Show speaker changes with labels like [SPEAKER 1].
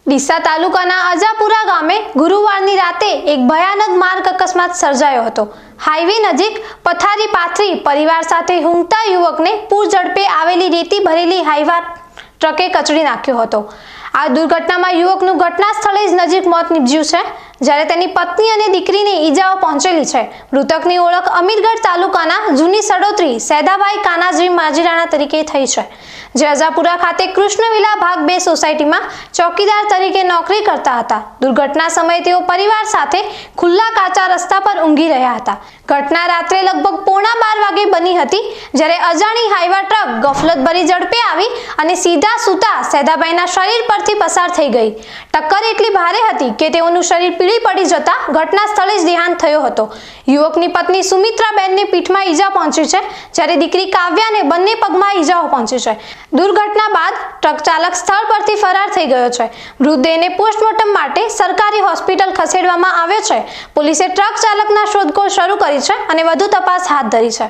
[SPEAKER 1] ડીસા તાલુકાના અજાપુરા ગામે ગુરુવારની રાતે એક ભયાનક માર્ગ અકસ્માત સર્જાયો હતો। હાઈવે નજીક પથારી પાથરી પરિવાર સાથે ઊંઘતા યુવકને પૂર ઝડપે આવેલી રેતી ભરેલી હાઈવા ટ્રકે કચડી નાખ્યો હતો। આ દુર્ઘટનામાં યુવકનું ઘટના સ્થળે જ નજીક મોત નીપજ્યું છે, જ્યારે તેની પત્ની અને દીકરીને ઈજાઓ પહોંચેલી છે। મૃતકની ઓળખ અમીરગઢ તાલુકાના જૂની સડોત્રી સૈદાભાઈ કાનાજી માજીરાણા તરીકે થઈ છે, જે અજાપુરા ખાતે કૃષ્ણવિલા ભાગ 2 સોસાયટીમાં ચોકીદાર તરીકે નોકરી કરતા હતા। દુર્ઘટના સમયે તેઓ પરિવાર સાથે ખુલ્લા કાચા રસ્તા પર ઊંઘી રહ્યા હતા। ઘટના રાત્રે લગભગ 11:15 વાગે બની હતી, જ્યારે અજાણી હાઈવા ટ્રક ગફલતભરી ઝડપે આવી અને સીધા સૂતા સૈદાભાઈના શરીર પરથી પસાર થઈ ગઈ। ટક્કર એટલી ભારે હતી કે તેઓનું શરીર પીળી પડી જતા ઘટના સ્થળે જ દેહાંત થયો હતો। યુવકની પત્ની સુમિત્રાબેનને પીઠમાં ઈજા પહોંચી છે, જ્યારે દીકરી કાવ્યાને બંને પગમાં ઈજાઓ પહોંચી છે। દુર્ઘટના બાદ ટ્રક ચાલક સ્થળ પરથી ફરાર થઈ ગયો છે। મૃતદેહને પોસ્ટમોર્ટમ માટે સરકારી હોસ્પિટલ ખસેડવામાં આવ્યો છે। પોલીસે ટ્રક ચાલકના શોધખોળ શરૂ કરી છે અને વધુ તપાસ હાથ ધરી છે।